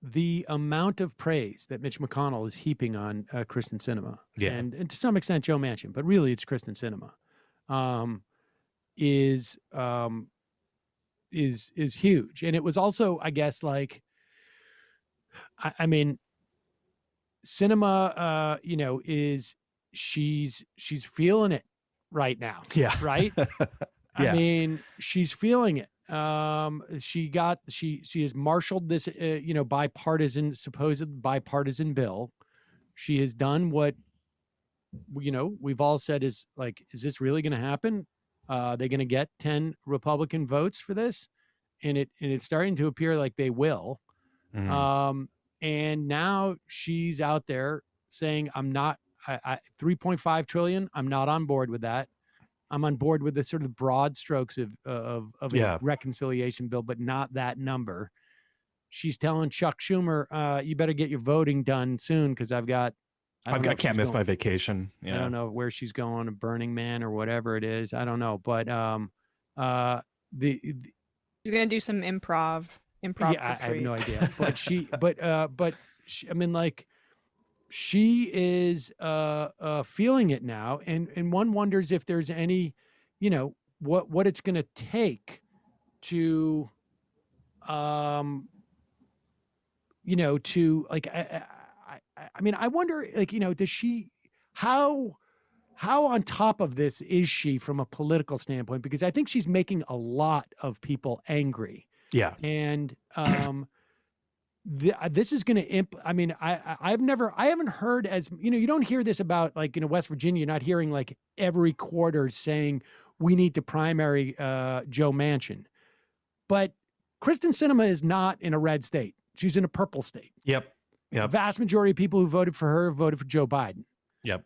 the amount of praise that Mitch McConnell is heaping on Kyrsten Sinema, Yeah. and to some extent Joe Manchin, but really it's Kyrsten Sinema, is huge. And it was also, I guess, like, I mean, Sinema, she's feeling it right now. Yeah. Right. Yeah. I mean, she's feeling it. She has marshaled this, supposed bipartisan bill. She has done what, we've all said is like, is this really going to happen? They're going to get 10 Republican votes for this. And it's starting to appear like they will. Mm. And now she's out there saying, I'm not, 3.5 trillion. I'm not on board with that. I'm on board with the sort of broad strokes of a reconciliation bill, but not that number. She's telling Chuck Schumer, you better get your voting done soon, because I can't miss my vacation. Yeah. I don't know where she's going, a Burning Man or whatever it is. I don't know, but she's gonna do some improv. Yeah, I have no idea. But I mean, like, she is feeling it now, and one wonders if there's any, what it's going to take to, to, like, I mean, I wonder, like, does she, how on top of this is she from a political standpoint? Because I think she's making a lot of people angry. Yeah. And this is going to I mean, I haven't heard as, you don't hear this about, like, West Virginia. You're not hearing like every quarter saying we need to primary Joe Manchin. But Kyrsten Sinema is not in a red state. She's in a purple state. Yep. The vast majority of people who voted for her voted for Joe Biden. Yep.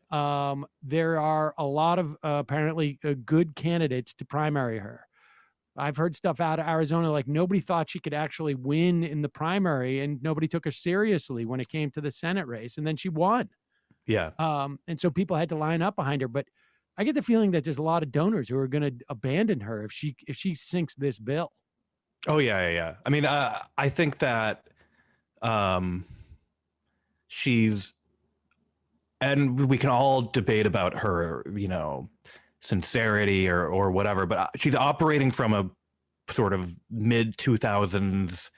There are a lot of apparently good candidates to primary her. I've heard stuff out of Arizona, like nobody thought she could actually win in the primary, and nobody took her seriously when it came to the Senate race, and then she won. Yeah. And so people had to line up behind her. But I get the feeling that there's a lot of donors who are going to abandon her if she sinks this bill. Oh yeah. I mean, I think that she's, and we can all debate about her, sincerity or whatever, but she's operating from a sort of mid 2000s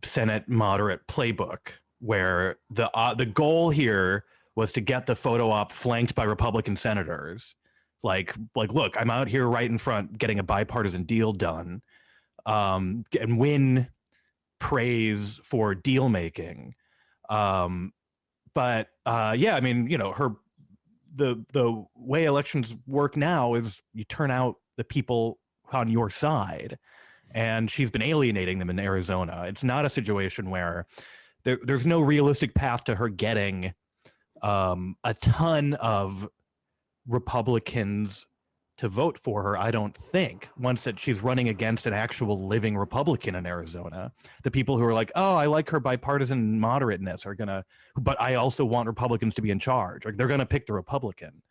Senate moderate playbook, where the goal here was to get the photo op flanked by Republican senators. Like, look, I'm out here right in front getting a bipartisan deal done, and win praise for deal making. But yeah, I mean, the way elections work now is you turn out the people on your side, and she's been alienating them in Arizona. It's not a situation where there's no realistic path to her getting a ton of Republicans to vote for her, I don't think, once that she's running against an actual living Republican in Arizona. The people who are like, oh, I like her bipartisan moderateness are gonna, but I also want Republicans to be in charge. Like, they're gonna pick the Republican.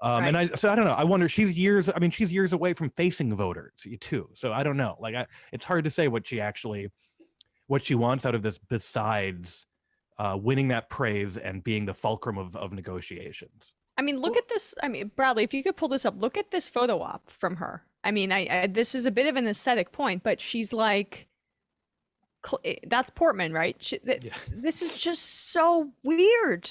Right. And I don't know. I wonder, she's years away from facing voters too. So I don't know. Like, it's hard to say what she wants out of this besides winning that praise and being the fulcrum of negotiations. I mean, look at this. I mean, Bradley, if you could pull this up, look at this photo op from her. I mean, this is a bit of an aesthetic point, but she's like, that's Portman, right? This is just so weird.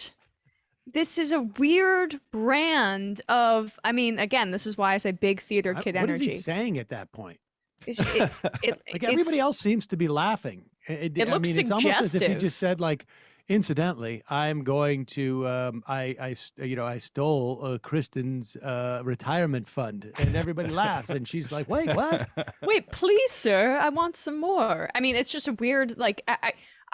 This is a weird brand of, I mean, again, this is why I say big theater kid energy. What is he saying at that point? Like, everybody else seems to be laughing. It looks suggestive. It's almost as if he just said, like, incidentally, I'm going to, I stole Kristen's retirement fund, and everybody laughs, and she's like, wait, what? Wait, please, sir, I want some more. I mean, it's just a weird, like,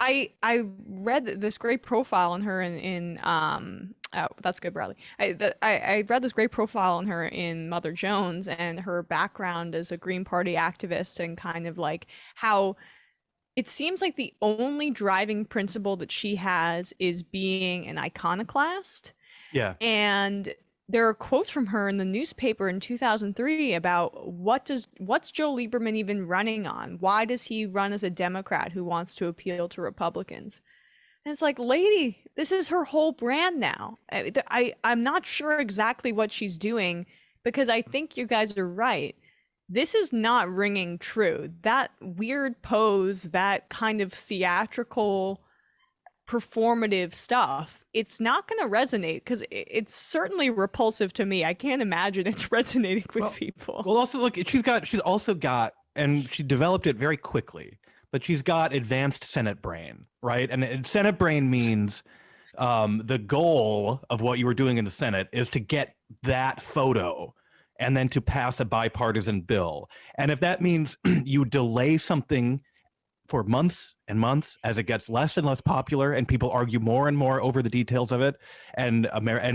I read this great profile on her in oh, that's good, Bradley. I read this great profile on her in Mother Jones, and her background as a Green Party activist, and kind of like how it seems like the only driving principle that she has is being an iconoclast. Yeah. And there are quotes from her in the newspaper in 2003 about what's Joe Lieberman even running on? Why does he run as a Democrat who wants to appeal to Republicans? And it's like, lady, this is her whole brand now. I'm not sure exactly what she's doing, because I think you guys are right. This is not ringing true. That weird pose, that kind of theatrical, performative stuff, it's not going to resonate, because it's certainly repulsive to me. I can't imagine it's resonating with people. Well, also, look, she's also got, and she developed it very quickly, but she's got advanced Senate brain, right? And Senate brain means the goal of what you were doing in the Senate is to get that photo and then to pass a bipartisan bill. And if that means you delay something for months and months as it gets less and less popular and people argue more and more over the details of it, and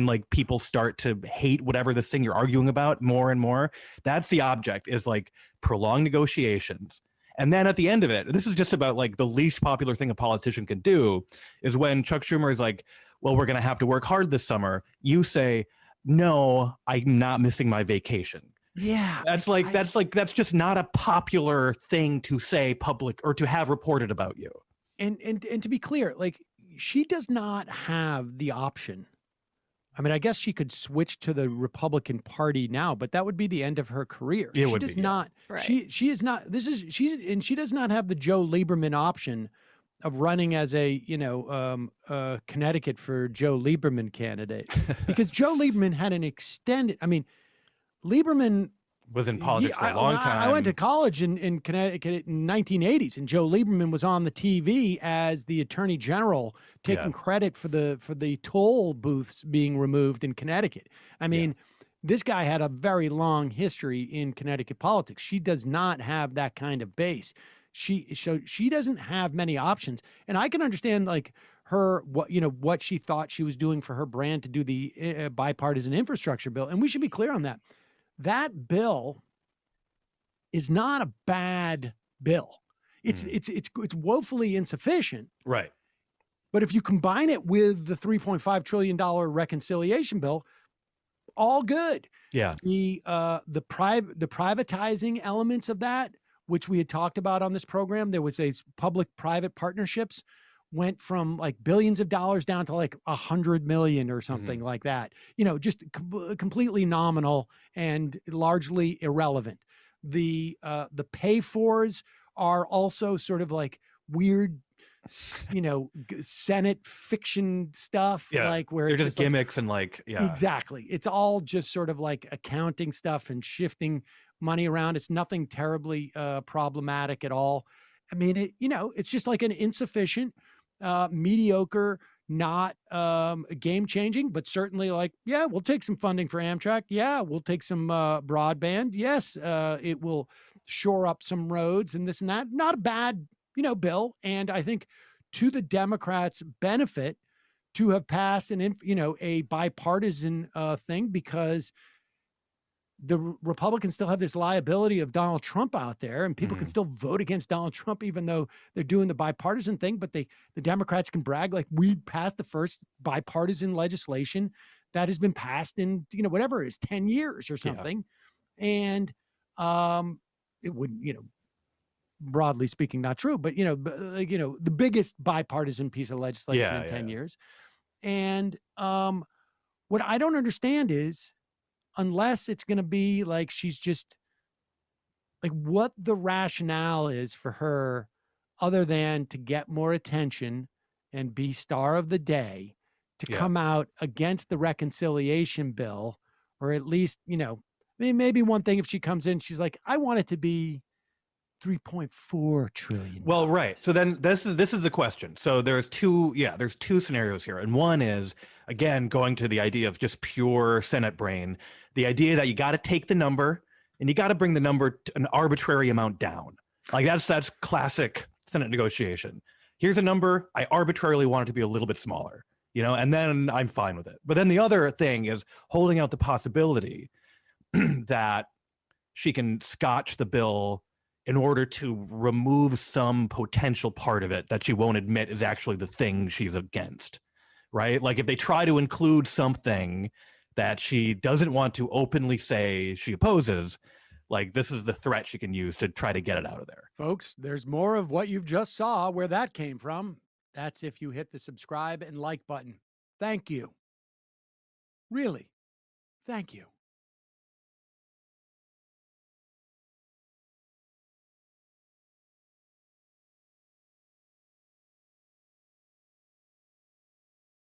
like people start to hate whatever this thing you're arguing about more and more, that's the object, is like prolonged negotiations. And then at the end of it, this is just about like the least popular thing a politician can do, is when Chuck Schumer is like, well, we're going to have to work hard this summer. You say, no, I'm not missing my vacation. Yeah. That's just not a popular thing to say public or to have reported about you. And to be clear, like, she does not have the option. I mean, I guess she could switch to the Republican Party now, but that would be the end of her career. It she would does be, not. Right. She is not. She does not have the Joe Lieberman option of running as a Connecticut for Joe Lieberman candidate, because Joe Lieberman had an extended. I mean, Lieberman was in politics for a long time. I went to college in Connecticut in 1980s, and Joe Lieberman was on the TV as the Attorney General, taking credit for the toll booths being removed in Connecticut. I mean, this guy had a very long history in Connecticut politics. She does not have that kind of base. She doesn't have many options, and I can understand like what she thought she was doing for her brand to do the bipartisan infrastructure bill, and we should be clear on that. That bill is not a bad bill. It's woefully insufficient. Right. But if you combine it with the $3.5 trillion reconciliation bill, all good. Yeah. The privatizing elements of that, which we had talked about on this program, there was a public-private partnerships, went from like billions of dollars down to like 100 million or something like that. Just completely nominal and largely irrelevant. The pay-fors are also sort of like weird, Senate fiction stuff, like where they're it's just gimmicks and exactly. It's all just sort of like accounting stuff and shifting money around. It's nothing terribly problematic at all. I mean, it's just like an insufficient, mediocre, not game changing, but certainly like, yeah, we'll take some funding for Amtrak. Yeah, we'll take some broadband. Yes, it will shore up some roads and this and that. Not a bad, bill. And I think to the Democrats' benefit to have passed a bipartisan thing, because the Republicans still have this liability of Donald Trump out there, and people can still vote against Donald Trump, even though they're doing the bipartisan thing. But the Democrats can brag like, we passed the first bipartisan legislation that has been passed in, whatever it is, 10 years or something. Yeah. And it would, broadly speaking, not true, but, the biggest bipartisan piece of legislation in 10 years. And what I don't understand is, unless it's going to be like she's just like, what the rationale is for her other than to get more attention and be star of the day, to come out against the reconciliation bill, or at least, maybe one thing if she comes in, she's like, I want it to be $3.4 trillion. Well, right. So then this is the question. So there's two scenarios here. And one is, again, going to the idea of just pure Senate brain, the idea that you got to take the number and you got to bring the number to an arbitrary amount down. Like that's classic Senate negotiation. Here's a number. I arbitrarily want it to be a little bit smaller, and then I'm fine with it. But then the other thing is holding out the possibility that she can scotch the bill in order to remove some potential part of it that she won't admit is actually the thing she's against, right? Like if they try to include something that she doesn't want to openly say she opposes, like this is the threat she can use to try to get it out of there. Folks, there's more of what you've just saw where that came from. That's if you hit the subscribe and like button. Thank you. Really, thank you.